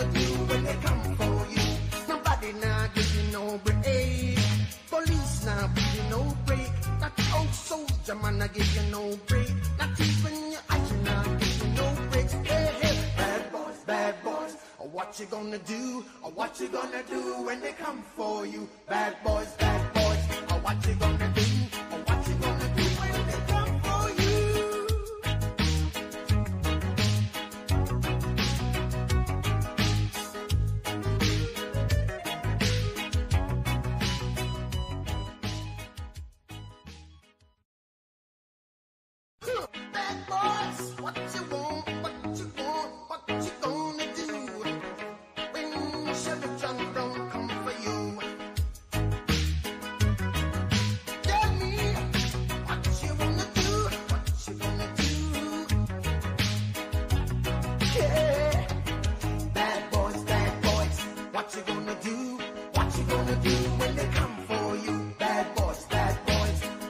gonna do when they come for you? Nobody now give you no break. Police now give you no break. That old soldier man I give you no break. Not even your action now give you no breaks. Hey, hey, bad boys. What you gonna do? Or what you gonna do when they come for you? Bad boys. Or what you gonna do? Or what you gonna do when they come for you? Bad boys, what you want? What you gonna do when Sheriff John Brown come for you? Tell me what you wanna do, what you gonna do? Yeah, bad boys, what you gonna do? What you gonna do when they come for you? Bad boys,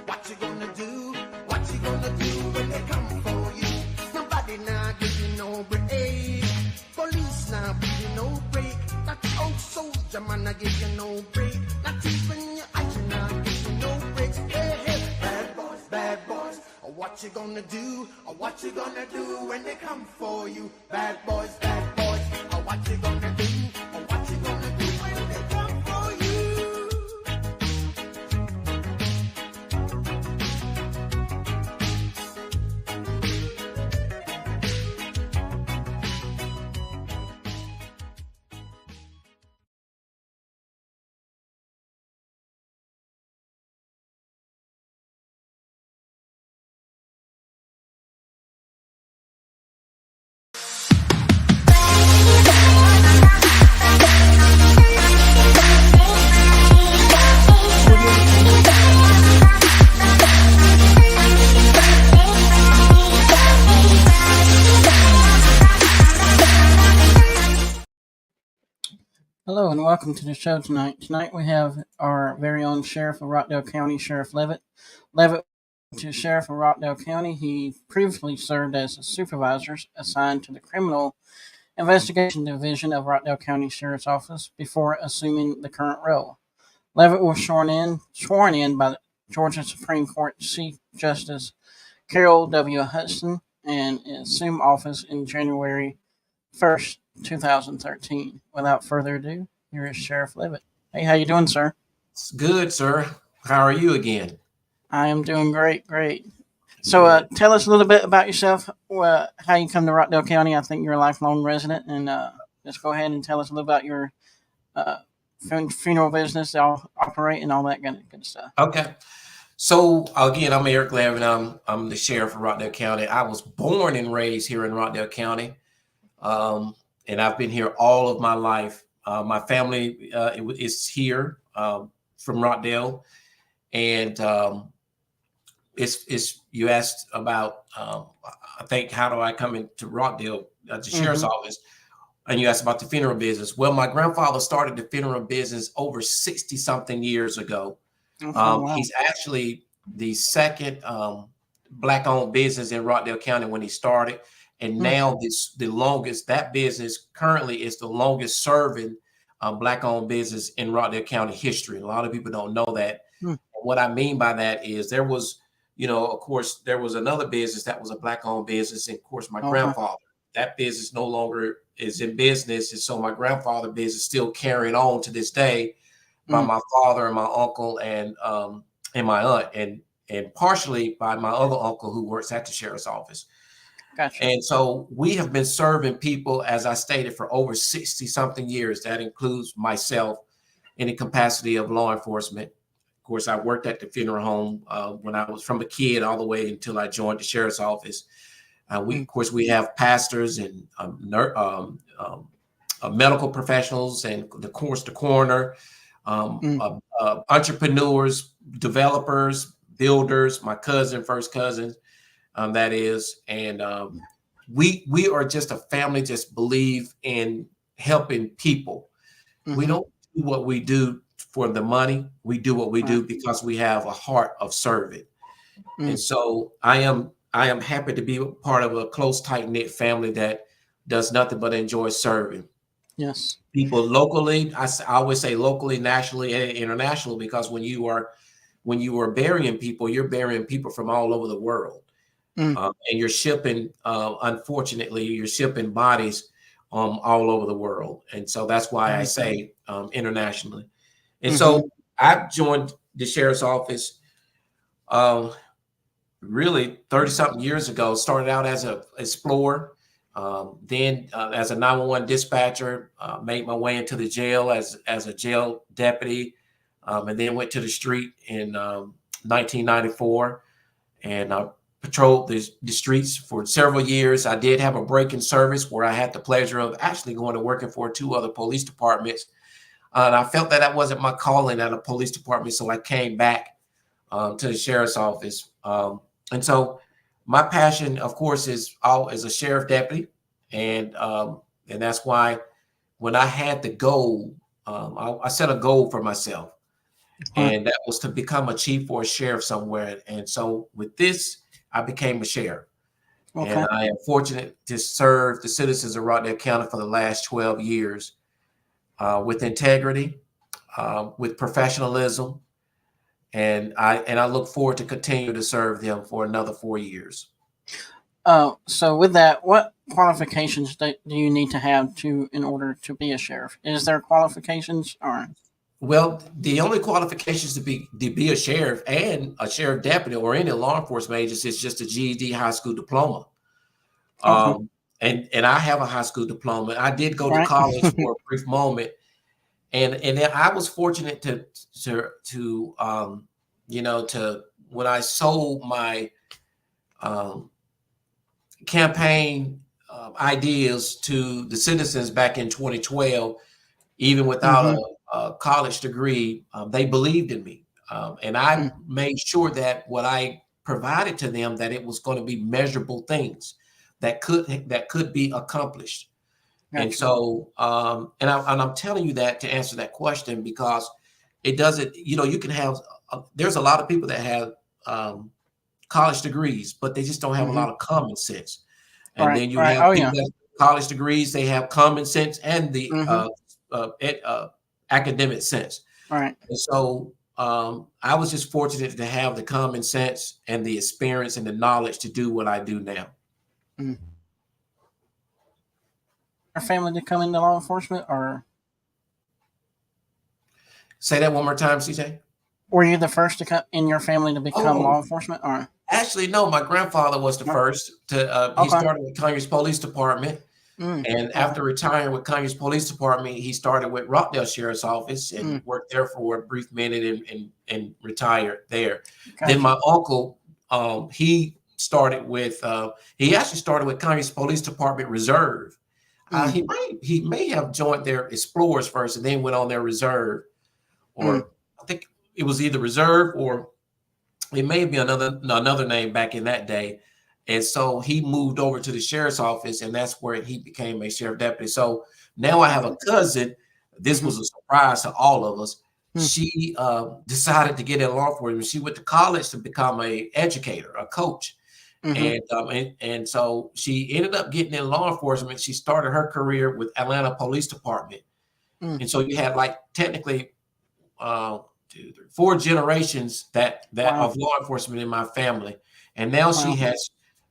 what you gonna do? What you gonna do when they come for you? Nobody now give you no break. Police now give you no break. That old soldier man I give you no break. Not even your action now give you no breaks. Hey, hey, bad boys. What you gonna do? Or what you gonna do when they come for you? Bad boys. Or what you gonna do? Or what you gonna do when they come for you? Hello and welcome to the show tonight. Tonight we have our very own Sheriff of Rockdale County, Sheriff Levett. Levett is Sheriff of Rockdale County. He previously served as a supervisor assigned to the Criminal Investigation Division of Rockdale County Sheriff's Office before assuming the current role. Levett was sworn in by the Georgia Supreme Court Chief Justice Carol W. Hudson and assumed office in January 1st, 2013. Without further ado, here is Sheriff Levett. Hey, how you doing, sir? It's good, sir. How are you again? I am doing great. So tell us a little bit about yourself, how you come to Rockdale County. I think you're a lifelong resident, and just go ahead and tell us a little about your funeral business, operate, and all that kind of good stuff. Okay. So again, I'm Eric Levett. I'm the Sheriff of Rockdale County. I was born and raised here in Rockdale County. And I've been here all of my life. My family is here from Rockdale, and it's you asked about I think how do I come into Rockdale at the sheriff's office, and you asked about the funeral business. Well, my grandfather started the funeral business over 60 something years ago. Wow. He's actually the second Black-owned business in Rockdale County when he started. And now that business currently is the longest serving Black-owned business in Rockdale County history. A lot of people don't know that. What I mean by that is there was, of course, there was another business that was a Black-owned business. And of course, my grandfather, that business no longer is in business. And so my grandfather's business still carrying on to this day by my father and my uncle and my aunt and partially by my other uncle who works at the sheriff's office. Gotcha. And so we have been serving people, as I stated, for over 60 something years. That includes myself in the capacity of law enforcement. Of course, I worked at the funeral home when I was from a kid all the way until I joined the sheriff's office. Of course, we have pastors and medical professionals and the coroner, entrepreneurs, developers, builders, my first cousin. That is, and we are just a family, just believe in helping people. We don't do what we do for the money. We do what we do because we have a heart of serving. And so I am happy to be part of a close, tight-knit family that does nothing but enjoy serving. Yes. people locally. I always say locally, nationally, and international, because when you are burying people, you're burying people from all over the world. Mm. And you're shipping, unfortunately, you're shipping bodies all over the world. And so that's why I say internationally. And Mm-hmm. so I joined the sheriff's office really 30 something years ago. Started out as an explorer, then as a 911 dispatcher, made my way into the jail as a jail deputy, and then went to the street in 1994 and patrolled the streets for several years. I did have a break in service where I had the pleasure of actually going to working for 2 other police departments. And I felt that that wasn't my calling at a police department, so I came back to the sheriff's office. And so my passion, of course, is as a sheriff deputy, and that's why when I had the goal, I set a goal for myself, and that was to become a chief or a sheriff somewhere. And so with this, I became a sheriff. Okay. And I am fortunate to serve the citizens of Rockdale County for the last 12 years with integrity, with professionalism, and I look forward to continue to serve them for another 4 years. So with that, what qualifications do you need to have in order to be a sheriff? Is there qualifications or? Well, the only qualifications to be a sheriff and a sheriff deputy or any law enforcement agency is just a GED high school diploma. Okay. And I have a high school diploma. I did go to Right. college for a brief moment, and then I was fortunate to when I sold my campaign ideas to the citizens back in 2012, even without Mm-hmm. a college degree, they believed in me, and I made sure that what I provided to them, that it was going to be measurable things that could be accomplished. And Gotcha. so, and I'm telling you that to answer that question, because it doesn't, you can have, there's a lot of people that have college degrees, but they just don't have a Mm-hmm. lot of common sense. And Right. then you Right. have Oh people yeah. that have college degrees, they have common sense and the Mm-hmm. academic sense. Right. And so I was just fortunate to have the common sense and the experience and the knowledge to do what I do now. Mm. Your family to come into law enforcement, or Say that one more time, CJ. were you the first to come in your family to become Oh, law enforcement? Or actually, no. My grandfather was the no? first to. He Okay. started with Conyers Police Department, Mm. and Okay. after retiring with Conyers Police Department, he started with Rockdale Sheriff's Office and Mm. worked there for a brief minute and retired there. Then Gotcha. my uncle, he started with. He actually started with Conyers Police Department Reserve. Mm. He may have joined their Explorers first, and then went on their Reserve, Mm. or I think it was either Reserve or it may be another name back in that day. And so he moved over to the sheriff's office, and that's where he became a sheriff deputy. So now I have a cousin. This Mm-hmm. was a surprise to all of us. Mm. She decided to get in law enforcement. She went to college to become a educator, a coach, Mm-hmm. and so she ended up getting in law enforcement. She started her career with Atlanta Police Department, Mm. and so you had like technically 2, 3, 4 generations that Wow. of law enforcement in my family. And now Wow.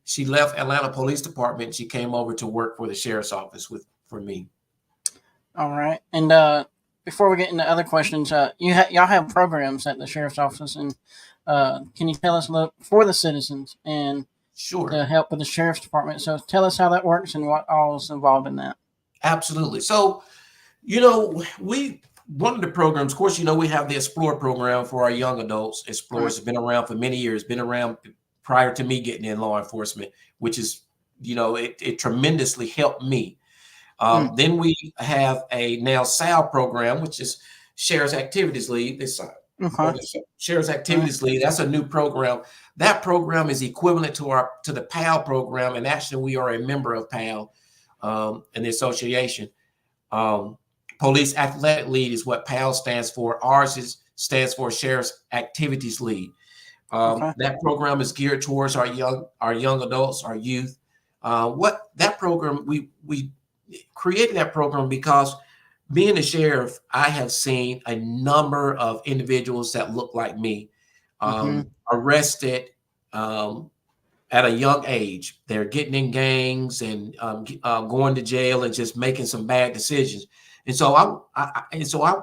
she left Atlanta Police Department. She came over to work for the sheriff's office for me. All right. And before we get into other questions, y'all have programs at the sheriff's office, and can you tell us a little for the citizens and to Sure. help with the sheriff's department? So tell us how that works and what all is involved in that. Absolutely. So, one of the programs, of course, we have the Explore program for our young adults. Right. Explorers has been around for many years, been around prior to me getting in law enforcement, which is, it tremendously helped me. Mm. Then we have a now SAL program, which is Sheriff's Activities Lead. This Okay. Sheriff's Right. Activities Lead. That's a new program. That program is equivalent to the PAL program, and actually we are a member of PAL in the association. Police Athletic Lead is what PAL stands for. Ours stands for Sheriff's Activities Lead. Okay. That program is geared towards our young adults, our youth. What that program we created that program because being a sheriff, I have seen a number of individuals that look like me arrested at a young age. They're getting in gangs and going to jail and just making some bad decisions. And so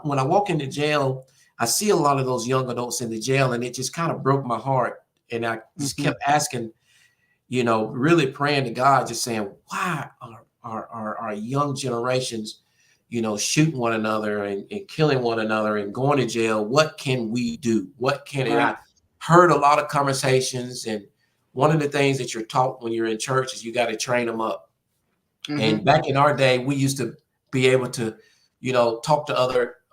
when I walk into jail, I see a lot of those young adults in the jail, and it just kind of broke my heart. And I just kept asking, really praying to God, just saying, why are our young generations, shooting one another and killing one another and going to jail? What can we do? And I heard a lot of conversations, and one of the things that you're taught when you're in church is you got to train them up. And back in our day, we used to be able to, talk to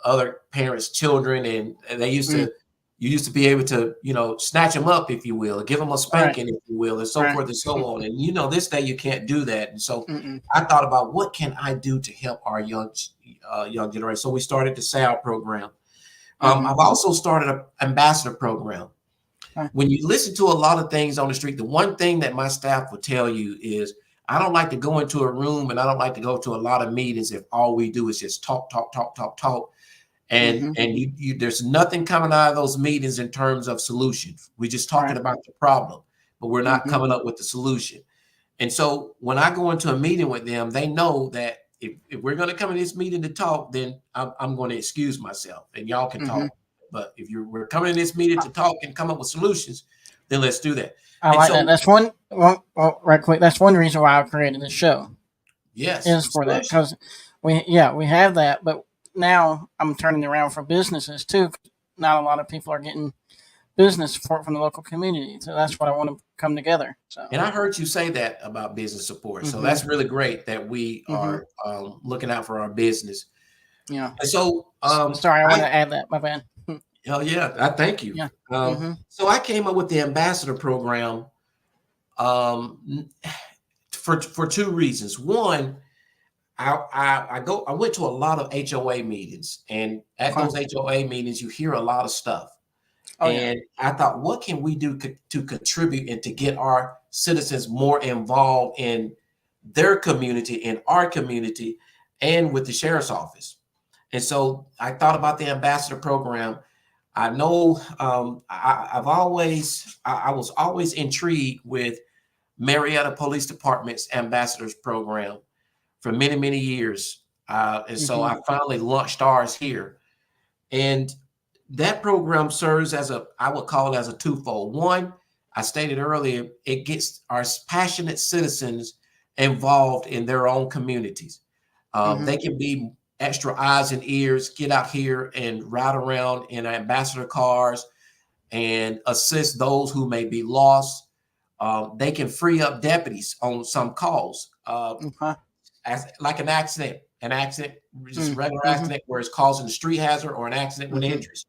other parents' children, and they used to, you used to be able to, snatch them up, if you will, give them a spanking, if you will, and so forth and so on. And, this day you can't do that. And so I thought about, what can I do to help our young generation? So we started the SAL program. I've also started an ambassador program. When you listen to a lot of things on the street, the one thing that my staff will tell you is, I don't like to go into a room, and I don't like to go to a lot of meetings if all we do is just talk. And there's nothing coming out of those meetings in terms of solutions. We're just talking about the problem, but we're not coming up with the solution. And so when I go into a meeting with them, they know that if we're going to come in this meeting to talk, then I'm going to excuse myself, and y'all can talk. But if we're coming in this meeting to talk and come up with solutions, then let's do that. I like that. That's one right quick. That's one reason why I created this show. Yes, is for that, because we have that, but now I'm turning around for businesses too. Not a lot of people are getting business support from the local community, so that's what I want to come together. So, and I heard you say that about business support, so that's really great that we are looking out for our business. Yeah. And so, sorry, I want to add that. My bad. Oh yeah, I thank you. Yeah. So I came up with the ambassador program for two reasons. One, I went to a lot of HOA meetings, and at those HOA meetings, you hear a lot of stuff. I thought, what can we do to contribute and to get our citizens more involved in their community, in our community, and with the sheriff's office? And so I thought about the ambassador program. I know I was always intrigued with Marietta Police Department's ambassadors program for many, many years. And so I finally launched ours here. And that program serves as I would call it as a twofold. One, I stated earlier, it gets our passionate citizens involved in their own communities. They can be extra eyes and ears, get out here and ride around in ambassador cars and assist those who may be lost. They can free up deputies on some calls, like an accident, just regular accident where it's causing a street hazard, or an accident with injuries,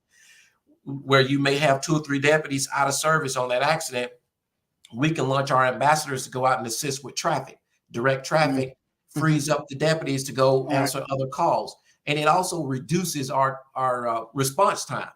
where you may have 2 or 3 deputies out of service on that accident. We can launch our ambassadors to go out and assist with traffic, direct traffic. Frees up the deputies to go answer other calls, and it also reduces our response time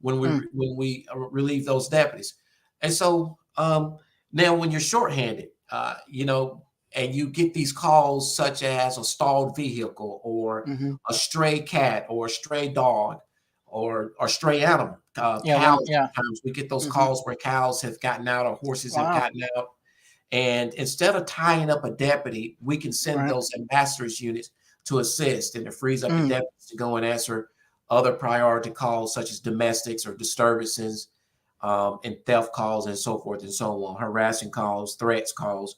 when we relieve those deputies. And so now, when you're shorthanded, and you get these calls such as a stalled vehicle, or a stray cat, or a stray dog, or stray animal, cows. Sometimes we get those calls where cows have gotten out, or horses have gotten out. And instead of tying up a deputy, we can send those ambassadors units to assist, and it frees up the deputies to go and answer other priority calls, such as domestics or disturbances, and theft calls, and so forth and so on, harassing calls, threats calls.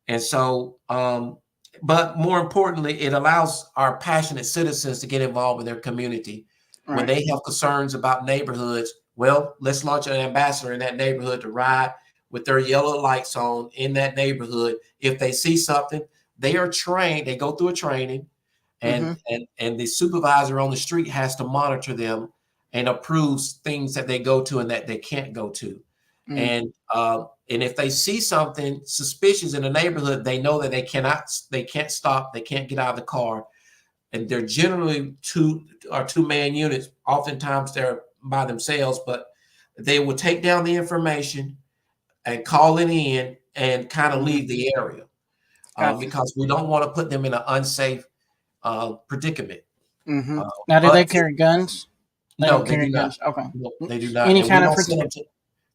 And so, but more importantly, it allows our passionate citizens to get involved in their community. When they have concerns about neighborhoods, well, let's launch an ambassador in that neighborhood to ride with their yellow lights on in that neighborhood. If they see something, they are trained. They go through a training, and the supervisor on the street has to monitor them and approves things that they go to and that they can't go to. And if they see something suspicious in the neighborhood, they know that they can't stop, they can't get out of the car. And they're generally two-man units. Oftentimes they're by themselves, but they will take down the information and call it in and kind of leave the area. Gotcha. because we don't want to put them in an unsafe predicament. Mm-hmm. Now, do they But carry guns? They no, don't they carry do not. guns. Okay. No, they do not, Any and we kind of don't send them to.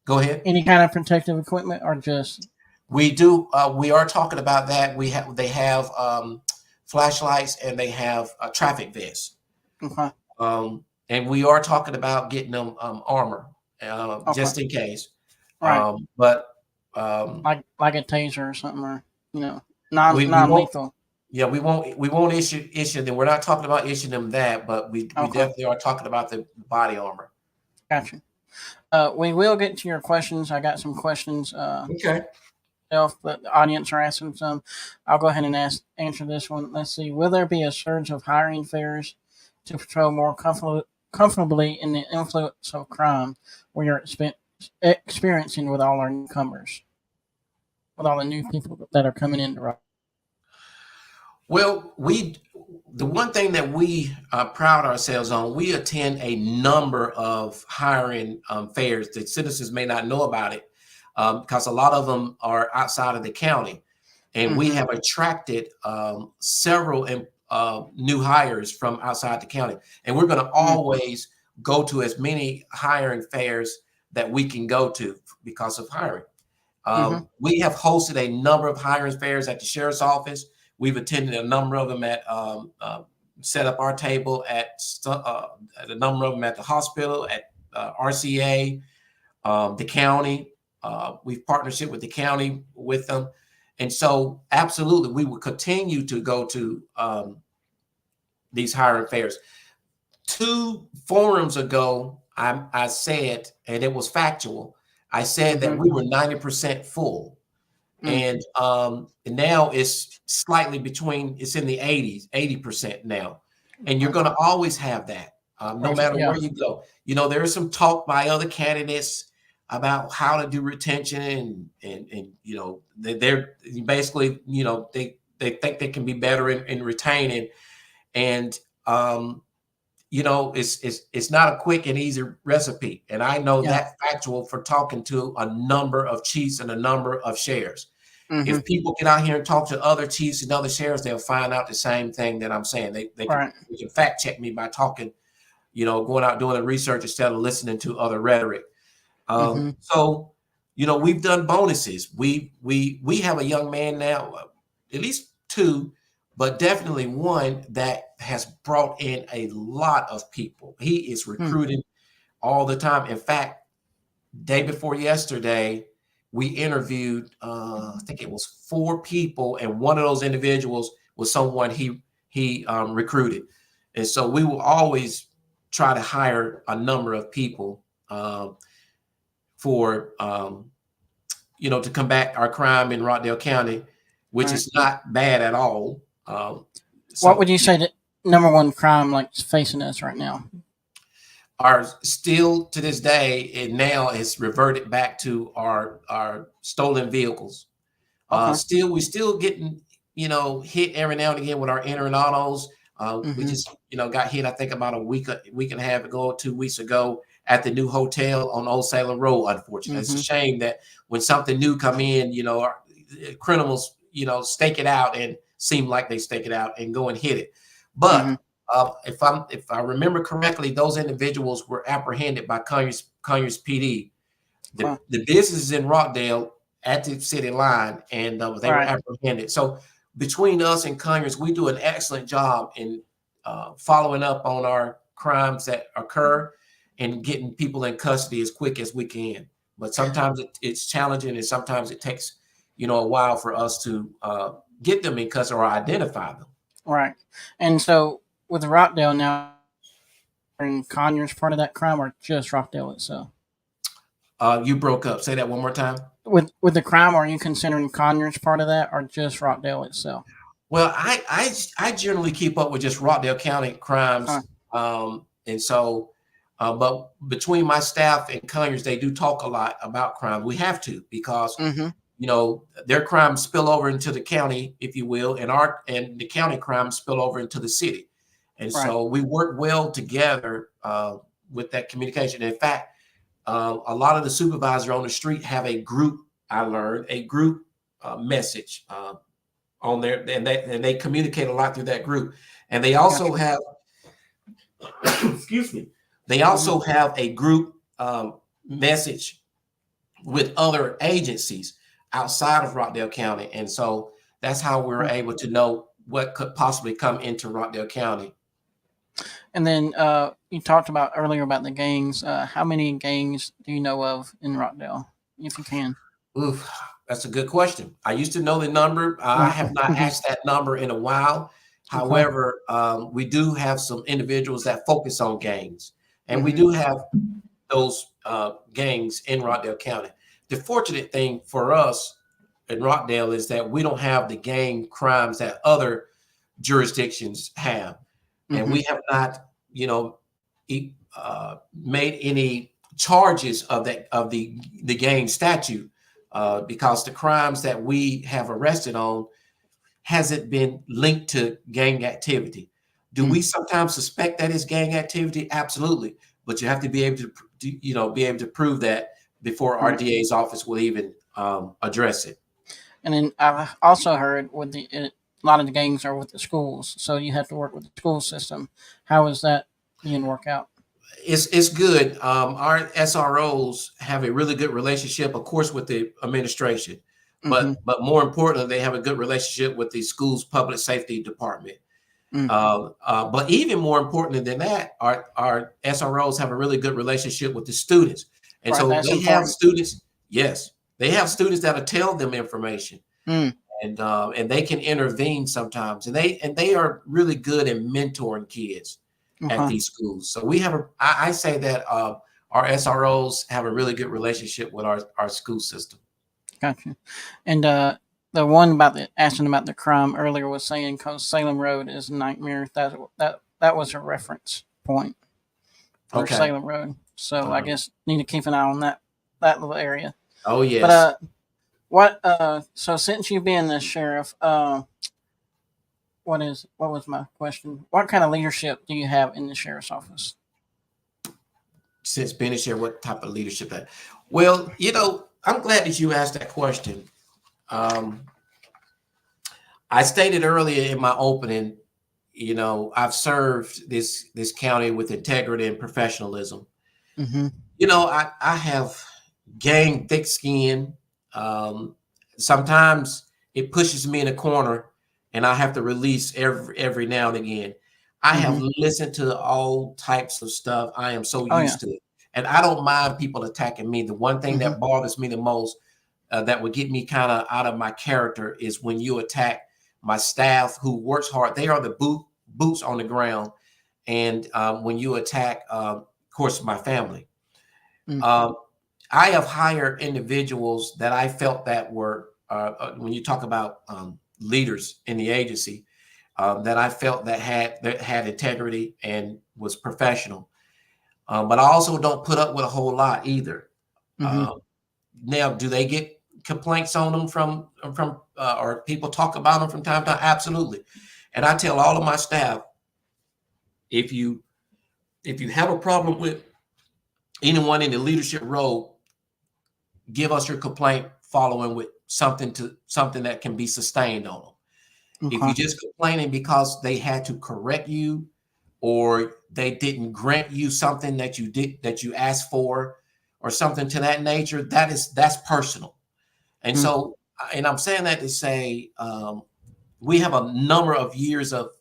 Go ahead. any kind of protective equipment, or just We do. We are talking about that. They have flashlights and they have traffic vests. okay? And we are talking about getting them armor Okay. just in case. Right. But um, Like a taser or something, or we non won't. lethal. Yeah, we won't issue them. We're not talking about issuing them that, but we Okay. definitely are talking about the body armor. Gotcha. We will get to your questions. I got some questions. Okay. But the audience are asking some. I'll go ahead and answer this one. Let's see. Will there be a surge of hiring fairs to patrol more comfortably in the influence of crime we are experiencing with all our newcomers, with all the new people that are coming into rock? Well, the one thing that we proud ourselves on, we attend a number of hiring fairs. The citizens may not know about it because a lot of them are outside of the county, and we Mm-hmm. have attracted several new hires from outside the county. And we're going to Mm-hmm. always go to as many hiring fairs that we can go to because of hiring. Mm-hmm. We have hosted a number of hiring fairs at the sheriff's office. We've attended a number of them at set up our table at a number of them at the hospital, at RCA, the county. We've partnership with the county with them. And so absolutely, we will continue to go to these hiring fairs. 2 forums ago, I said, and it was factual, I said that we were 90% full. And now it's slightly it's in the 80% now. And you're going to always have that, no matter where you go. There is some talk by other candidates about how to do retention and they're basically, they think they can be better in retaining. And, it's not a quick and easy recipe. And I know that factual for talking to a number of chiefs and a number of sheriffs. Mm-hmm. If people get out here and talk to other chiefs and other sheriffs, they'll find out the same thing that I'm saying. They can fact check me by talking, going out doing the research instead of listening to other rhetoric. So, we've done bonuses. We have a young man now, at least 2, but definitely one that has brought in a lot of people. He is recruiting all the time. In fact, day before yesterday, we interviewed, I think it was 4 people, and one of those individuals was someone he recruited. And so we will always try to hire a number of people for, to combat our crime in Rockdale County, which is not bad at all. What would you say the number one crime like facing us right now? Still to this day, it now is reverted back to our stolen vehicles. We still getting hit every now and again with our entering autos. We just got hit, I think, about a week and a half ago, 2 weeks ago at the new hotel on Old Salem Road. Unfortunately, it's a shame that when something new come in, criminals stake it out and seem like they stake it out and go and hit it. But if I remember correctly, those individuals were apprehended by Conyers PD. The business is in Rockdale at the city line, and they were apprehended. So between us and Conyers, we do an excellent job in following up on our crimes that occur and getting people in custody as quick as we can. But sometimes it's challenging, and sometimes it takes a while for us to get them in custody or identify them. Right. And so with Rockdale now, and Conyers part of that crime, or just Rockdale itself? You broke up. Say that one more time. With the crime, are you considering Conyers part of that, or just Rockdale itself? Well, I generally keep up with just Rockdale County crimes, and so, but between my staff and Conyers, they do talk a lot about crime. We have to, because their crimes spill over into the county, if you will, and the county crimes spill over into the city. And so we work well together with that communication. In fact, a lot of the supervisors on the street have a group, I learned, a group message on there, and they communicate a lot through that group. And they also have, excuse me, they also have a group message with other agencies outside of Rockdale County. And so that's how we're able to know what could possibly come into Rockdale County. And then you talked about earlier about the gangs. How many gangs do you know of in Rockdale, if you can? Oof, that's a good question. I used to know the number. I have not asked that number in a while. However, we do have some individuals that focus on gangs, and we do have those gangs in Rockdale County. The fortunate thing for us in Rockdale is that we don't have the gang crimes that other jurisdictions have, and we have not, made any charges of the gang statute because the crimes that we have arrested on hasn't been linked to gang activity. Do we sometimes suspect that it's gang activity? Absolutely, but you have to be able to prove that before our DA's office will even address it. And then I've also heard a lot of the gangs are with the schools, so you have to work with the school system. How is that being worked out? It's good. Our SROs have a really good relationship, of course, with the administration, but more importantly, they have a good relationship with the school's public safety department. But even more importantly than that, our SROs have a really good relationship with the students, and so they have students. Yes, they have students that'll tell them information, and they can intervene sometimes, and they are really good at mentoring kids at these schools. So we have I say that our SROs have a really good relationship with our school system. Gotcha. And the one about asking about the crime earlier was saying because Salem Road is a nightmare. That was a reference point for Salem Road. So I guess need to keep an eye on that little area. Oh yes. But so since you've been the sheriff, what was my question? What kind of leadership do you have in the sheriff's office? Since being a sheriff, what type of leadership? Well, I'm glad that you asked that question. I stated earlier in my opening, I've served this county with integrity and professionalism. I have gained thick skin. Sometimes it pushes me in a corner, and I have to release every now and again. I have listened to all types of stuff. I am so used to it. And I don't mind people attacking me. The one thing that bothers me the most, that would get me kind of out of my character, is when you attack my staff who works hard. They are the boots on the ground. And when you attack, of course, my family. I have hired individuals that I felt that were, when you talk about leaders in the agency, that I felt that had integrity and was professional. But I also don't put up with a whole lot either. Now, do they get complaints on them from or people talk about them from time to time? Absolutely. And I tell all of my staff, if you have a problem with anyone in the leadership role, give us your complaint following with something that can be sustained on them. If you're just complaining because they had to correct you, or they didn't grant you something that you asked for, or something to that nature, that's personal. And so, and I'm saying that to say, we have a number of years of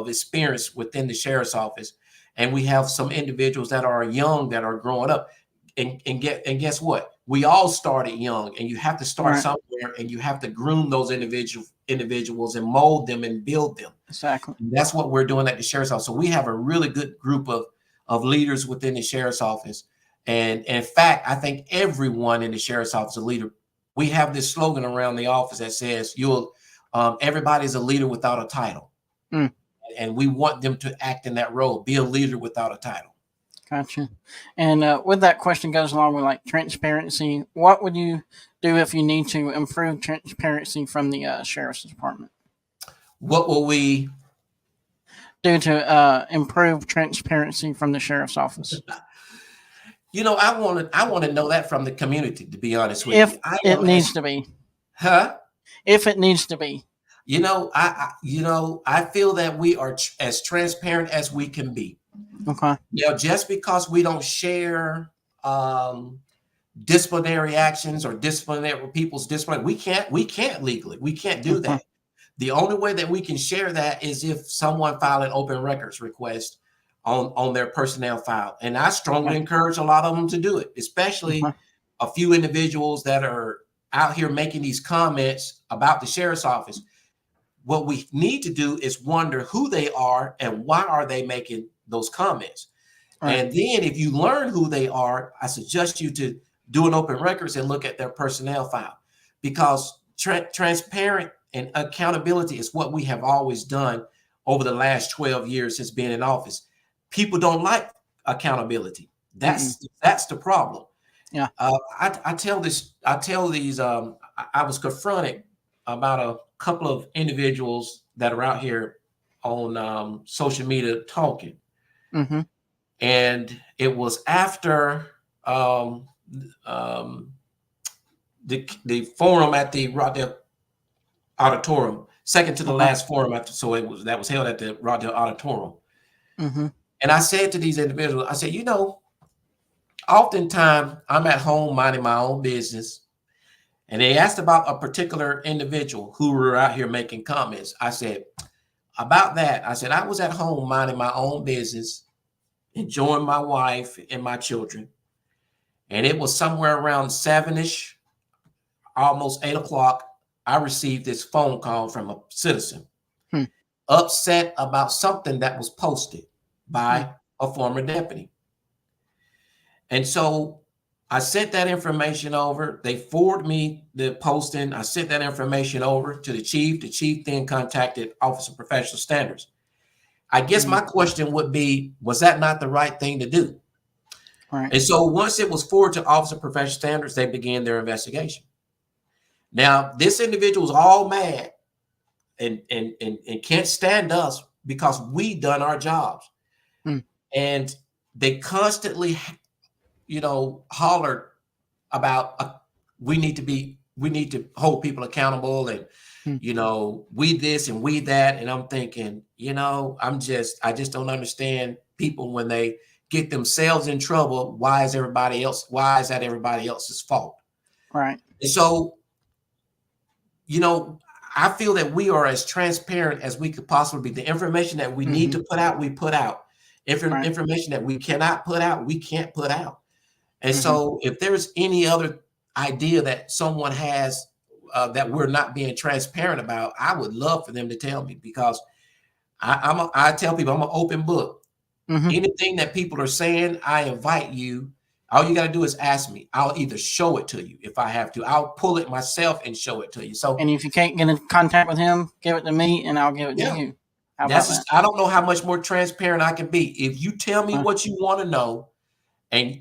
experience within the sheriff's office, and we have some individuals that are young, that are growing up, and guess what? We all started young, and you have to start somewhere, and you have to groom those individuals and mold them and build them. Exactly. And that's what we're doing at the sheriff's office. So we have a really good group of leaders within the sheriff's office. And in fact, I think everyone in the sheriff's office is a leader. We have this slogan around the office that says, everybody's a leader without a title. And we want them to act in that role, be a leader without a title. Gotcha. And with that question goes along with like transparency. What would you do if you need to improve transparency from the sheriff's department? What will we do to improve transparency from the sheriff's office? I want to know that from the community, to be honest with you. If it needs to be. Huh? If it needs to be. I feel that we are as transparent as we can be. Okay. Just because we don't share disciplinary actions or people's discipline, we can't legally, we can't do Okay. that. The only way that we can share that is if someone filed an open records request on their personnel file. And I strongly encourage a lot of them to do it, especially a few individuals that are out here making these comments about the sheriff's office. What we need to do is wonder who they are and why are they making those comments. And then if you learn who they are, I suggest you to do an open records and look at their personnel file, because transparent and accountability is what we have always done over the last 12 years since being in office. People don't like accountability. That's the problem. Yeah. I tell these, I was confronted about a couple of individuals that are out here on social media talking. And it was after the forum at the Rockdale Auditorium, second to the last forum that was held at the Rockdale Auditorium. And I said to these individuals, I said, oftentimes I'm at home minding my own business, and they asked about a particular individual who were out here making comments. I said, about that, I said, I was at home minding my own business, enjoying my wife and my children. And it was somewhere around 7-ish, almost 8 o'clock. I received this phone call from a citizen upset about something that was posted by a former deputy. And so I sent that information over. They forwarded me the posting. I sent that information over to the chief. The chief then contacted Office of Professional Standards. I guess my question would be, was that not the right thing to do? And so once it was forwarded to Office of Professional Standards, they began their investigation. Now, this individual was all mad and can't stand us because we done our jobs. And they constantly, hollered about we need to hold people accountable, and we this and we that. And I'm thinking, I just don't understand people when they get themselves in trouble. Why is that everybody else's fault? Right. And so, I feel that we are as transparent as we could possibly be. The information that we need to put out, we put out. Information that we cannot put out, we can't put out. And so if there's any other idea that someone has that we're not being transparent about, I would love for them to tell me, because I tell people I'm an open book. Anything that people are saying, I invite you. All you got to do is ask me. I'll either show it to you if I have to. I'll pull it myself and show it to you. So, and if you can't get in contact with him, give it to me and I'll give it to you. How about that? I don't know how much more transparent I can be. If you tell me what you want to know, and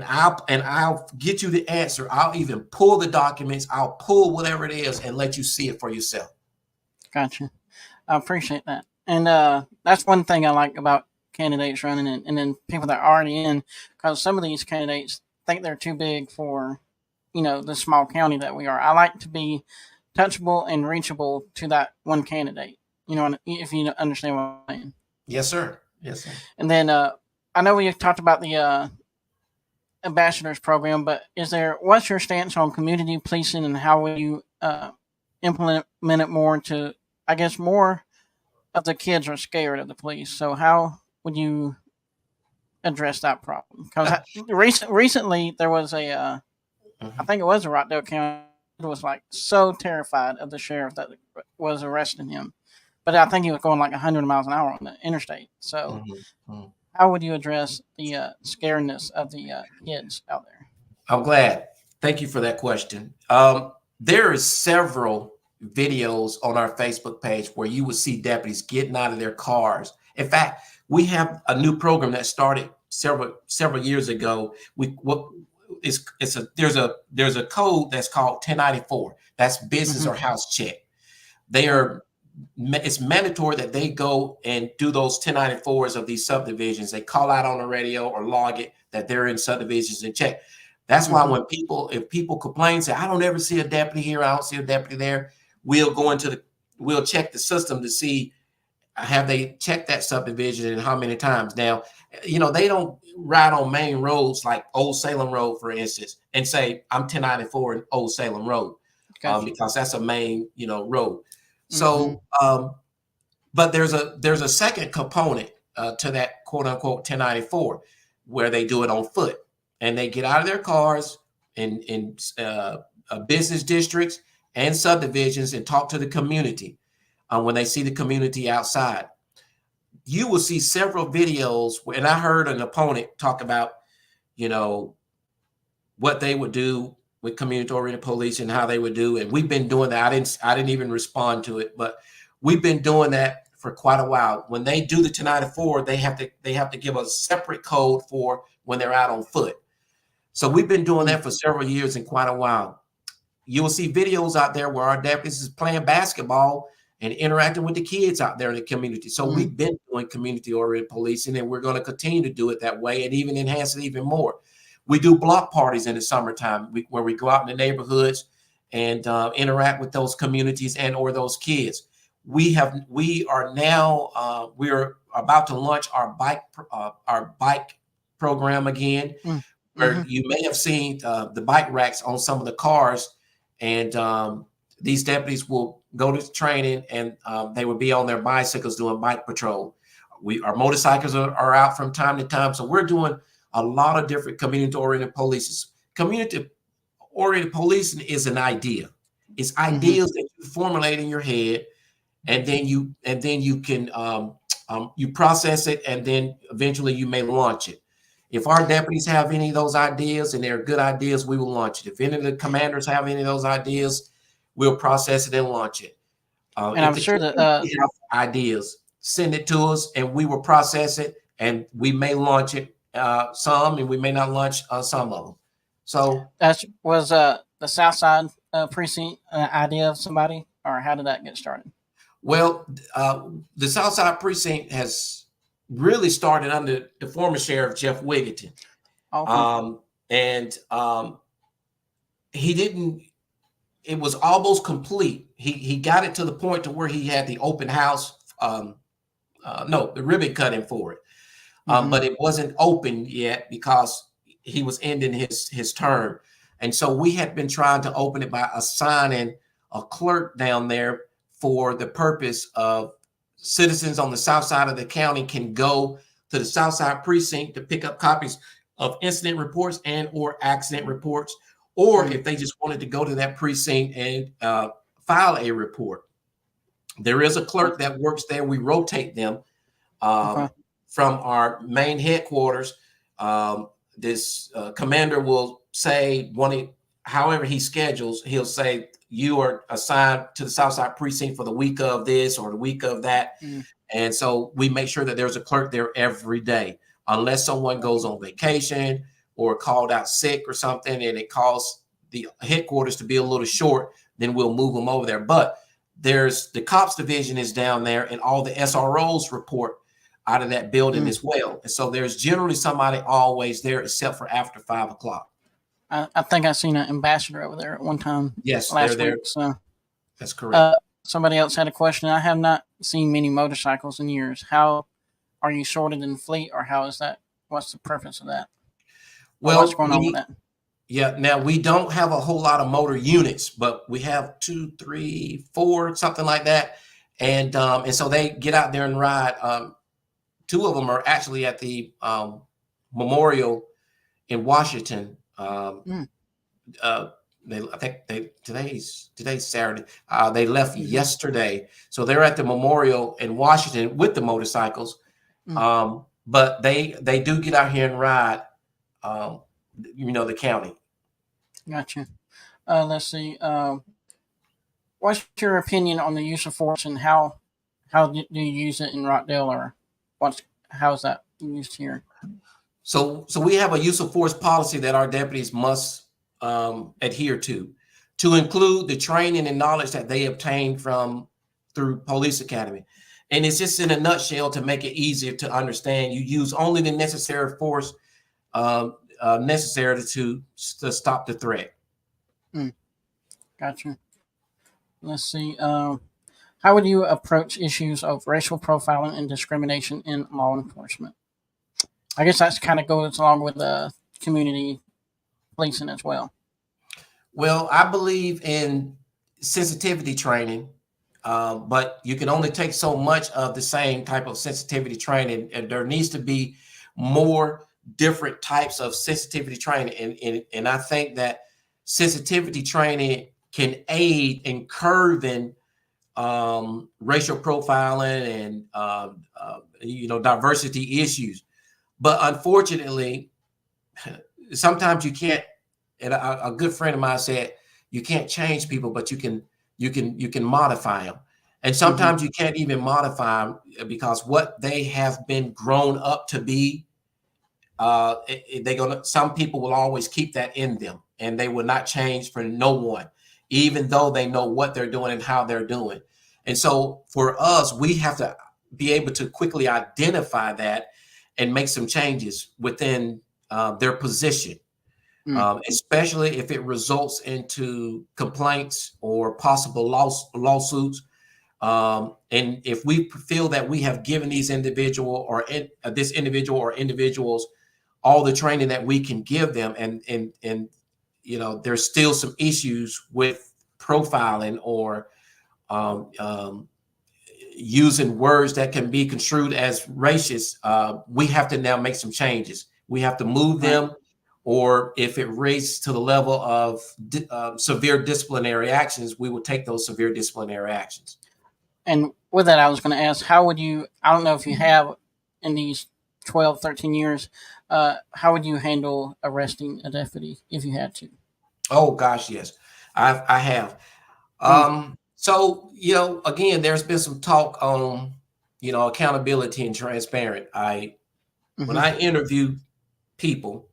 I'll get you the answer. I'll even pull the documents. I'll pull whatever it is and let you see it for yourself. Gotcha. I appreciate that. And that's one thing I like about candidates running and then people that are already in, because some of these candidates think they're too big for, the small county that we are. I like to be touchable and reachable to that one candidate, if you understand what I'm saying. Yes, sir. Yes, sir. And then I know we talked about the ambassadors program, but what's your stance on community policing, and how will you implement it more to, I guess, more of the kids are scared of the police. So how would you address that problem? Because recently there was I think it was a Rockdale County, was like so terrified of the sheriff that was arresting him. But I think he was going like 100 miles an hour on the interstate. So how would you address the scariness of the kids out there? I'm glad. Thank you for that question. There is several videos on our Facebook page where you would see deputies getting out of their cars. In fact, we have a new program that started several years ago. There's a code that's called 1094. That's business or house check. It's mandatory that they go and do those 1094s of these subdivisions. They call out on the radio or log it that they're in subdivisions and check. That's why if people complain, say, I don't ever see a deputy here, I don't see a deputy there, we'll go into we'll check the system to see have they checked that subdivision and how many times. Now, they don't ride on main roads like Old Salem Road, for instance, and say I'm 1094 in Old Salem Road, Gotcha. because that's a main, road. Mm-hmm. So, but there's a second component to that quote unquote 1094 where they do it on foot, and they get out of their cars in business districts and subdivisions and talk to the community. When they see the community outside, you will see several videos. And I heard an opponent talk about, what they would do with community-oriented policing and how they would do. And we've been doing that. I didn't even respond to it, but we've been doing that for quite a while. When they do the 1094, they have to give a separate code for when they're out on foot. So we've been doing that for several years and quite a while. You will see videos out there where our deputies is playing basketball and interacting with the kids out there in the community. So we've been doing community-oriented policing, and we're going to continue to do it that way and even enhance it even more. We do block parties in the summertime where we go out in the neighborhoods and interact with those communities and or those kids. We're about to launch our bike program again, where you may have seen the bike racks on some of the cars, and these deputies will go to training, and they will be on their bicycles doing bike patrol. Our motorcycles are out from time to time. So we're doing a lot of different community-oriented policing. Community-oriented policing is an idea. It's ideas that you formulate in your head, and then you can you process it, and then eventually you may launch it. If our deputies have any of those ideas and they're good ideas, we will launch it. If any of the commanders have any of those ideas, we'll process it and launch it. And I'm sure that have ideas, send it to us, and we will process it, and we may launch it some, and we may not launch some of them. So that was the Southside precinct idea of somebody, or how did that get started? Well, the Southside precinct has really started under the former sheriff, Jeff Wigington. He didn't, it was almost complete. He got it to the point to where he had the open house, the ribbon cutting for it. But it wasn't open yet because he was ending his term. And so we had been trying to open it by assigning a clerk down there for the purpose of citizens on the south side of the county can go to the Southside precinct to pick up copies of incident reports and or accident reports, or if they just wanted to go to that precinct and file a report. There is a clerk that works there. We rotate them from our main headquarters. This commander will say, however he schedules, he'll say, you are assigned to the Southside precinct for the week of this or the week of that. And so we make sure that there's a clerk there every day, unless someone goes on vacation or called out sick or something, and it calls the headquarters to be a little short, then we'll move them over there. But there's the cops division is down there, and all the SROs report out of that building as well. And so there's generally somebody always there, except for after 5 o'clock. I think I seen an ambassador over there at one time. Yes, last they're there. week. So that's correct. Somebody else had a question. I have not seen many motorcycles in years. How are you sorted in fleet, or how is that? What's the purpose of that? Well, what's going on with that? Yeah, now we don't have a whole lot of motor units, but we have 2, 3, 4, something like that, and so they get out there and ride. 2 of them are actually at the memorial in Washington. Today's Saturday. They left yesterday, so they're at the memorial in Washington with the motorcycles. But they do get out here and ride. The county. Gotcha. Let's see. What's your opinion on the use of force, and how do you use it in Rockdale, or how is that used here? So we have a use of force policy that our deputies must adhere to include the training and knowledge that they obtained through Police Academy. And it's just in a nutshell to make it easier to understand. You use only the necessary force necessary to stop the threat. Gotcha. Let's see. How How would you approach issues of racial profiling and discrimination in law enforcement? I guess that's kind of goes along with the community policing as well. Well, I believe in sensitivity training, but you can only take so much of the same type of sensitivity training, and there needs to be more different types of sensitivity training. And I think that sensitivity training can aid in curbing racial profiling and diversity issues. But unfortunately, sometimes you can't. And a good friend of mine said, "You can't change people, but you can modify them." And sometimes you can't even modify them because what they have been grown up to be, some people will always keep that in them, and they will not change for no one, even though they know what they're doing and how they're doing. And so for us, we have to be able to quickly identify that and make some changes within their position. Especially if it results into complaints or possible lawsuits. And if we feel that we have given these individuals all the training that we can give them, and there's still some issues with profiling or using words that can be construed as racist, we have to now make some changes. We have to move them. Or if it raises to the level of severe disciplinary actions, we will take those severe disciplinary actions. And with that, I was going to ask, how would you, I don't know if you have in these 12, 13 years, how would you handle arresting a deputy if you had to? Oh, gosh, yes, I have. So, again, there's been some talk on, accountability and transparent. When I interview people,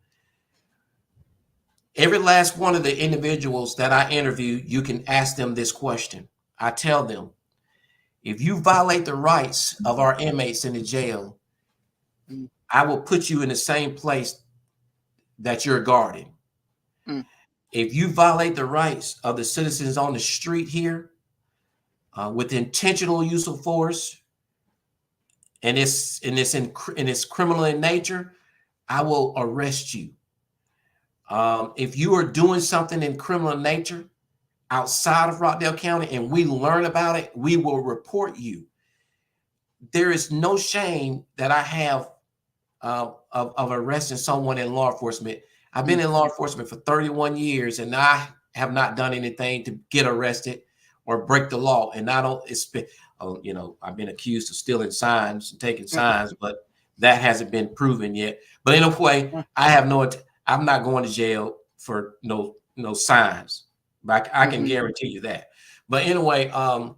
every last one of the individuals that I interview, you can ask them this question. I tell them, if you violate the rights of our inmates in the jail, I will put you in the same place that you're guarding. If you violate the rights of the citizens on the street here with intentional use of force, and it's criminal in nature, I will arrest you. If you are doing something in criminal nature outside of Rockdale County and we learn about it, we will report you. There is no shame that I have of arresting someone in law enforcement. I've been in law enforcement for 31 years and I have not done anything to get arrested or break the law. And I've been accused of stealing signs and taking signs, but that hasn't been proven yet. But in a way, I'm not going to jail for no signs. But I can guarantee you that. But anyway, I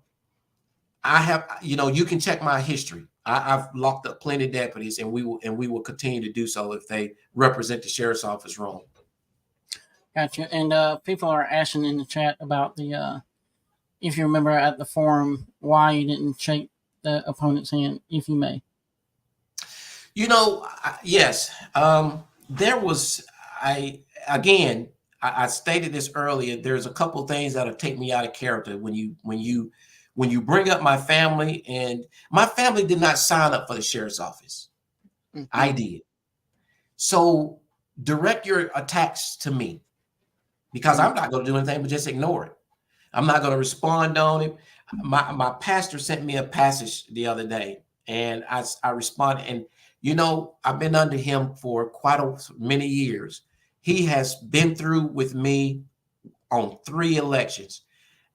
have, you can check my history. I've locked up plenty of deputies, and we will continue to do so if they represent the sheriff's office wrong. Gotcha. And people are asking in the chat about if you remember at the forum, why you didn't shake the opponent's hand, if you may. Yes. There was, I stated this earlier. There's a couple of things that'll take me out of character when you bring up my family, and my family did not sign up for the sheriff's office. I did. So direct your attacks to me, because I'm not going to do anything but just ignore it. I'm not going to respond on it. My pastor sent me a passage the other day, and I responded. And I've been under him for quite many years. He has been through with me on 3 elections.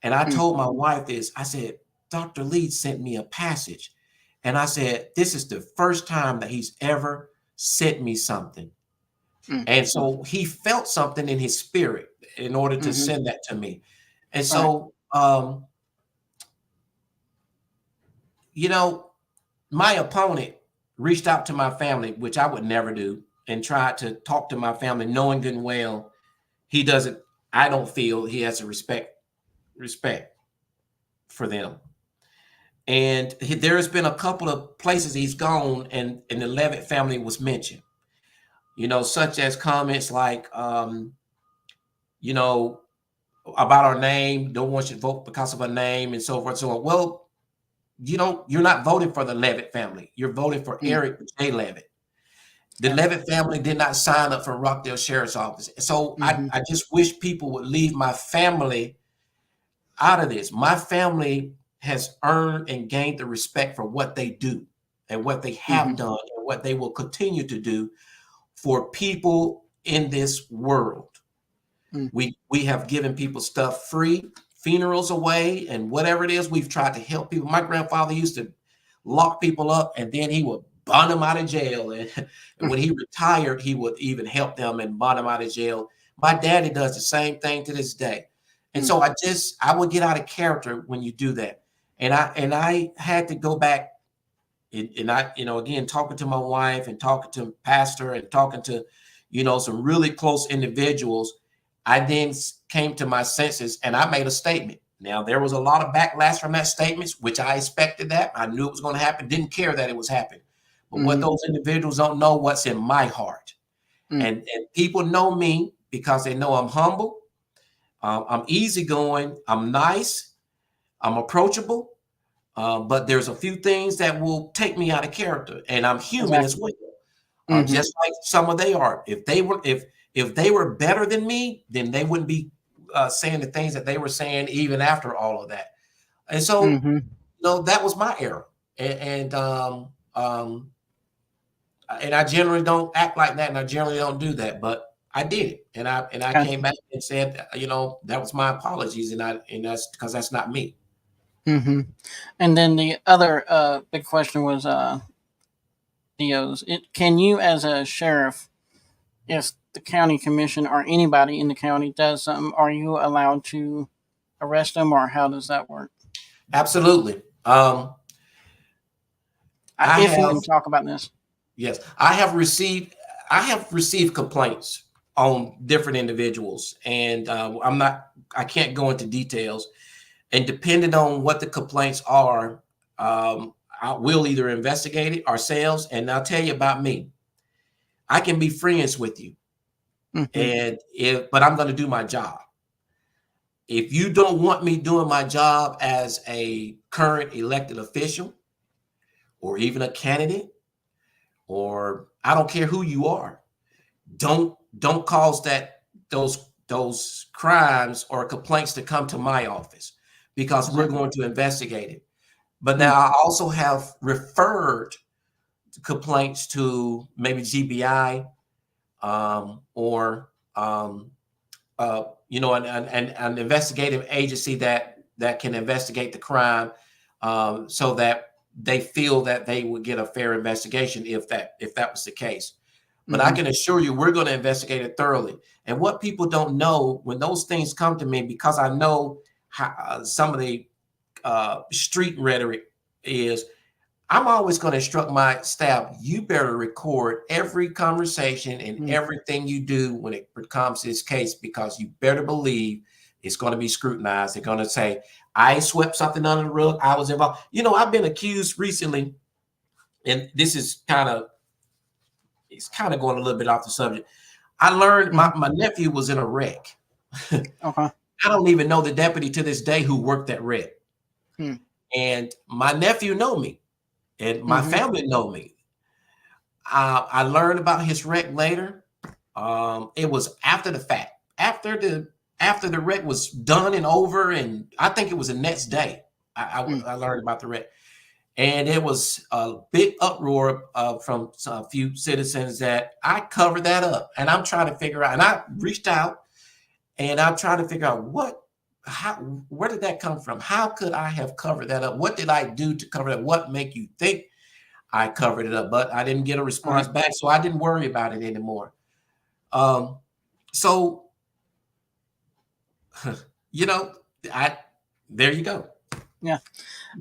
And I told my wife this. I said, Dr. Lee sent me a passage. And I said, this is the first time that he's ever sent me something. And so he felt something in his spirit in order to send that to me. And so, my opponent reached out to my family, which I would never do, and tried to talk to my family, knowing good and well I don't feel he has a respect for them. And there's been a couple of places he's gone and the Levett family was mentioned, such as comments like, about our name, no one should vote because of a name, and so forth and so on. Well, you're not voting for the Levett family. You're voting for Eric J. Levett. The Levett family did not sign up for Rockdale Sheriff's Office. So I just wish people would leave my family out of this. My family has earned and gained the respect for what they do and what they have done and what they will continue to do for people in this world. We have given people stuff free, funerals away, and whatever it is, we've tried to help people. My grandfather used to lock people up, and then he would bond them out of jail. And when he retired, he would even help them and bond them out of jail. My daddy does the same thing to this day. And so I would get out of character when you do that. And I had to go back and I, again, talking to my wife and talking to pastor and talking to, some really close individuals. I then came to my senses and I made a statement. Now, there was a lot of backlash from that statement, which I expected that. I knew it was going to happen. Didn't care that it was happening. But what those individuals don't know what's in my heart. And people know me because they know I'm humble. I'm easygoing. I'm nice. I'm approachable. But there's a few things that will take me out of character. And I'm human as well. Just like some of they are. If they were better than me, then they wouldn't be saying the things that they were saying even after all of that. And so, that was my error. And I generally don't act like that, and I generally don't do that, but I did it. And I came back and said, that was my apologies, and that's because that's not me. And then the other big question was Theo's. Can you, as a sheriff, if the county commission or anybody in the county does something, are you allowed to arrest them, or how does that work? Absolutely. If you can talk about this. Yes, I have received complaints on different individuals, and I can't go into details. And depending on what the complaints are, we'll either investigate it ourselves. And I'll tell you about me. I can be friends with you, but I'm going to do my job. If you don't want me doing my job as a current elected official, or even a candidate, or I don't care who you are, don't cause those crimes or complaints to come to my office, because we're going to investigate it. But now I also have referred complaints to maybe GBI or an investigative agency that can investigate the crime, so that they feel that they would get a fair investigation if that was the case. But I can assure you, we're going to investigate it thoroughly. And what people don't know, when those things come to me, because I know how some of the street rhetoric is, I'm always going to instruct my staff, you better record every conversation and everything you do when it comes to this case, because you better believe it's going to be scrutinized. They're going to say, I swept something under the rug. I was involved. I've been accused recently, and this is it's kind of going a little bit off the subject. I learned my nephew was in a wreck. Okay. I don't even know the deputy to this day who worked that wreck. And my nephew know me, and my family know me. I learned about his wreck later. It was after the fact, after the wreck was done and over, and I think it was the next day I learned about the wreck. And it was a big uproar from a few citizens that I covered that up. And I'm trying to figure out, and I reached out, and I'm trying to figure out where did that come from? How could I have covered that up? What did I do to cover that? What make you think I covered it up? But I didn't get a response back, so I didn't worry about it anymore. So, there you go. Yeah.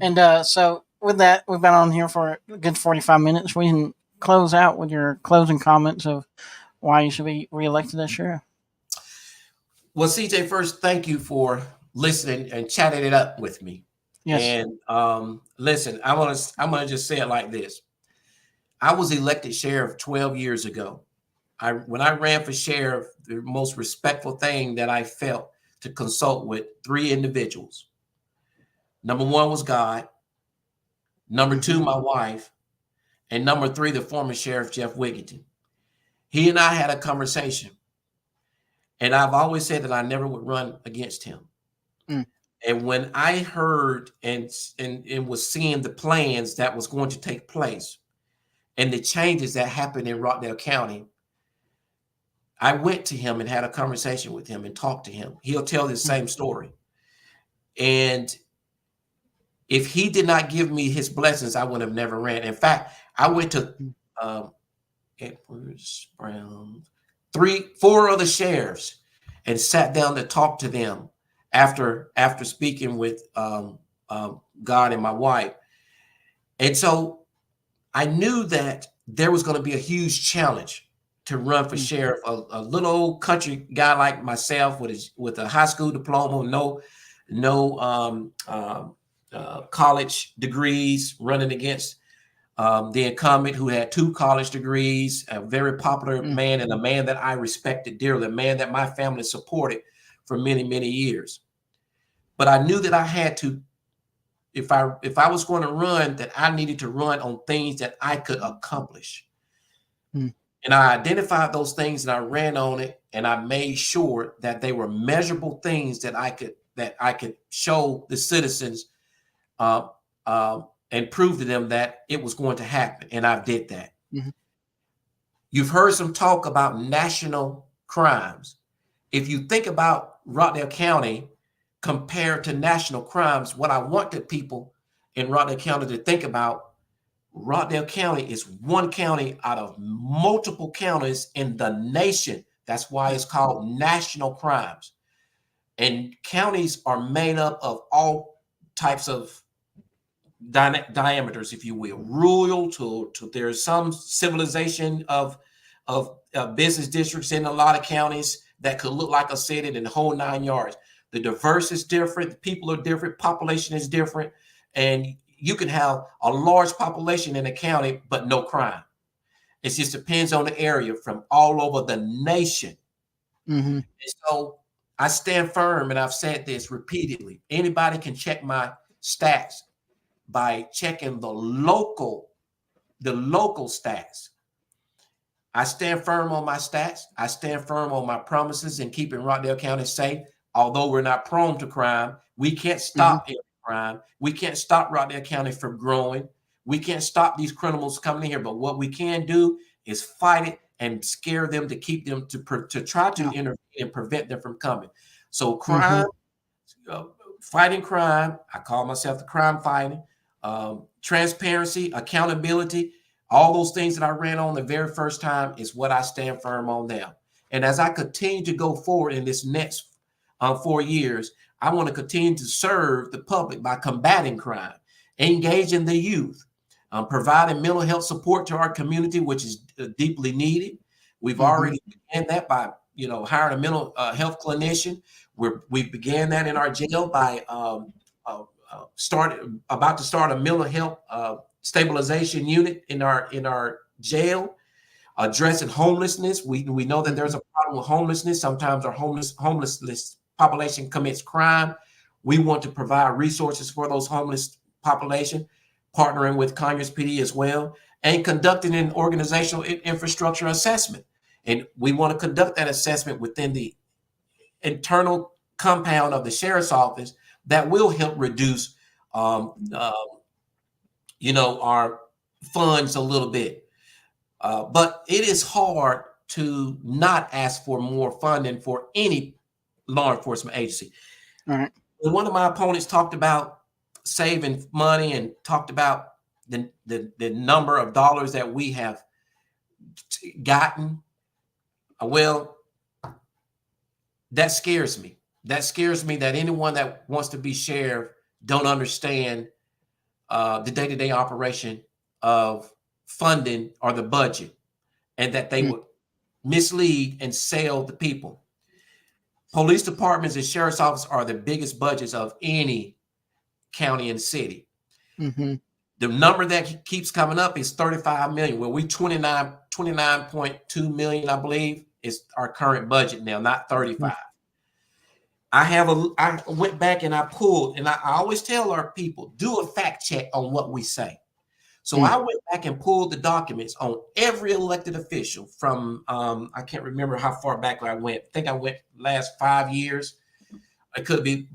And so with that, we've been on here for a good 45 minutes. We can close out with your closing comments of why you should be reelected as sheriff. Well, CJ, first, thank you for listening and chatting it up with me. Yes. And listen, I'm gonna just say it like this. I was elected sheriff 12 years ago. When I ran for sheriff, the most respectful thing that I felt to consult with 3 individuals. Number 1 was God. Number two, my wife. And number three, the former Sheriff Jeff Wigington. He and I had a conversation. And I've always said that I never would run against him. And when I heard and was seeing the plans that was going to take place and the changes that happened in Rockdale County, I went to him and had a conversation with him and talked to him. He'll tell the same story. And if he did not give me his blessings, I would have never ran. In fact, I went to Edwards, Brown, 4 other sheriffs and sat down to talk to them after speaking with God and my wife. And so I knew that there was going to be a huge challenge to run for sheriff. A little old country guy like myself with a high school diploma, no college degrees, running against the incumbent who had 2 college degrees, a very popular man, and a man that I respected dearly, a man that my family supported for many, many years. But I knew that I had to, if I was going to run, that I needed to run on things that I could accomplish. And I identified those things and I ran on it, and I made sure that they were measurable things that I could show the citizens and prove to them that it was going to happen. And I did that. You've heard some talk about national crimes. If you think about Rockdale County compared to national crimes, what I want the people in Rockdale County to think about, Rockdale County is one county out of multiple counties in the nation. That's why it's called national crimes. And counties are made up of all types of diameters, if you will, rural to there's some civilization of business districts in a lot of counties that could look like a city and the whole 9 yards. The diverse is different, the people are different, population is different, and you can have a large population in a county but no crime. It just depends on the area from all over the nation. And so I stand firm, and I've said this repeatedly. Anybody can check my stats by checking the local stats. I stand firm on my stats. I stand firm on my promises in keeping Rockdale County safe. Although we're not prone to crime, we can't stop every crime. We can't stop Rockdale County from growing. We can't stop these criminals coming in here. But what we can do is fight it and scare them to keep them to try to intervene and prevent them from coming. So crime, fighting crime. I call myself the crime fighting. Transparency, accountability, all those things that I ran on the very first time is what I stand firm on now. And as I continue to go forward in this next 4 years, I want to continue to serve the public by combating crime, engaging the youth, providing mental health support to our community, which is deeply needed. We've already began that by hiring a mental health clinician. We began that in our jail by about to start a mental health stabilization unit in our jail, addressing homelessness. We know that there's a problem with homelessness. Sometimes our homeless population commits crime. We want to provide resources for those homeless population, partnering with Conyers PD as well, and conducting an organizational infrastructure assessment. And we want to conduct that assessment within the internal compound of the sheriff's office that will help reduce our funds a little bit. But it is hard to not ask for more funding for any law enforcement agency. All right. When one of my opponents talked about saving money and talked about the number of dollars that we have gotten, well, that scares me. That scares me that anyone that wants to be sheriff don't understand the day-to-day operation of funding or the budget, and that they would mislead and sell the people. Police departments and sheriff's office are the biggest budgets of any county and city. The number that keeps coming up is 35 million. Well, we 29.2 million, I believe, is our current budget now, not 35. I went back and I pulled, and I always tell our people, do a fact check on what we say. So I went back and pulled the documents on every elected official from, I can't remember how far back I went. I think I went last 5 years. It could be.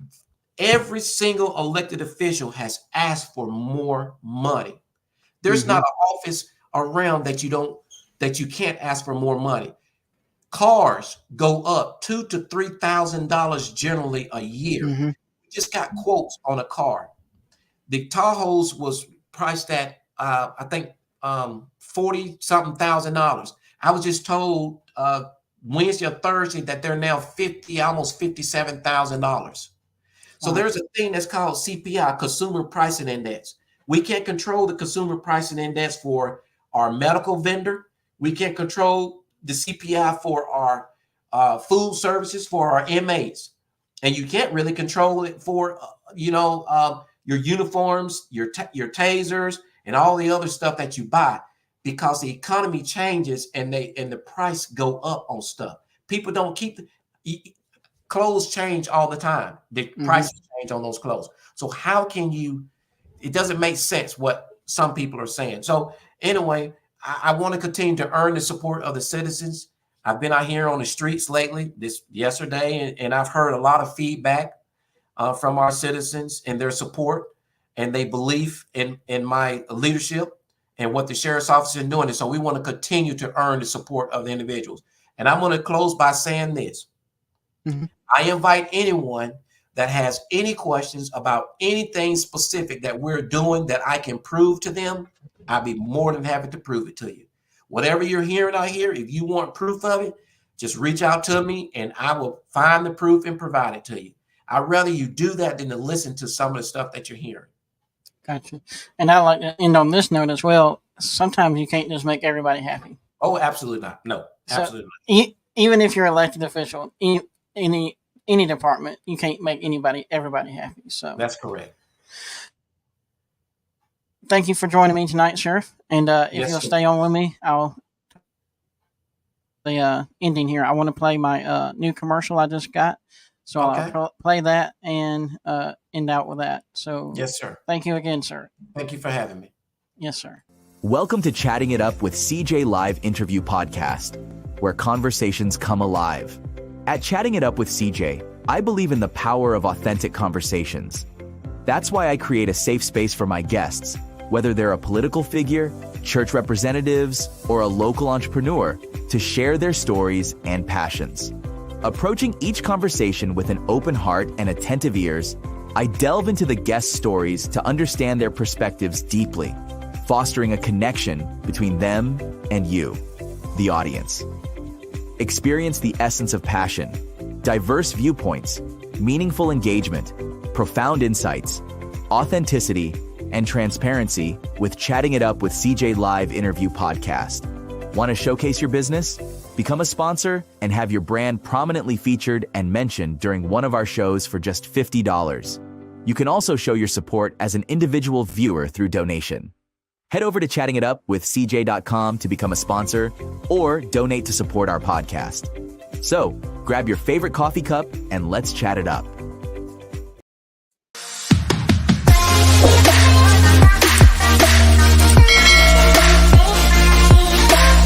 Every single elected official has asked for more money. There's not an office around that you can't ask for more money. Cars go up $2,000 to $3,000 generally a year. We just got quotes on a car. The Tahoes was priced at I think $40-something thousand. I was just told Wednesday or Thursday that they're now almost $57,000. So there's a thing that's called CPI, Consumer Pricing Index. We can't control the Consumer Pricing Index for our medical vendor. We can't control the CPI for our food services, for our inmates. And you can't really control it for, your uniforms, your tasers, and all the other stuff that you buy, because the economy changes and the price go up on stuff. People don't keep clothes change all the time. The prices change on those clothes. So how can you? It doesn't make sense what some people are saying. So anyway, I want to continue to earn the support of the citizens. I've been out here on the streets lately, yesterday, and I've heard a lot of feedback from our citizens and their support and their belief in my leadership and what the sheriff's office is doing. And so we want to continue to earn the support of the individuals. And I'm going to close by saying this. I invite anyone that has any questions about anything specific that we're doing that I can prove to them. I'll be more than happy to prove it to you. Whatever you're hearing out here, if you want proof of it, just reach out to me and I will find the proof and provide it to you. I'd rather you do that than to listen to some of the stuff that you're hearing. Gotcha. And I like to end on this note as well. Sometimes you can't just make everybody happy. Oh, absolutely not. No, absolutely not. Even if you're elected official, any department, you can't make everybody happy. So that's correct. Thank you for joining me tonight, Sheriff. And if you'll stay on with me, I'll the ending here. I want to play my new commercial I just got. So I'll play that and end out with that. So yes, sir. Thank you again, sir. Thank you for having me. Yes, sir. Welcome to Chatting It Up with CJ Live Interview Podcast, where conversations come alive. At Chatting It Up with CJ, I believe in the power of authentic conversations. That's why I create a safe space for my guests, whether they're a political figure, church representatives, or a local entrepreneur, to share their stories and passions. Approaching each conversation with an open heart and attentive ears, I delve into the guest stories to understand their perspectives deeply, fostering a connection between them and you, the audience. Experience the essence of passion, diverse viewpoints, meaningful engagement, profound insights, authenticity, and transparency with Chatting It Up with CJ Live Interview Podcast. Want to showcase your business? Become a sponsor and have your brand prominently featured and mentioned during one of our shows for just $50. You can also show your support as an individual viewer through donation. Head over to chattingitupwithcj.com to become a sponsor or donate to support our podcast. So, grab your favorite coffee cup and let's chat it up.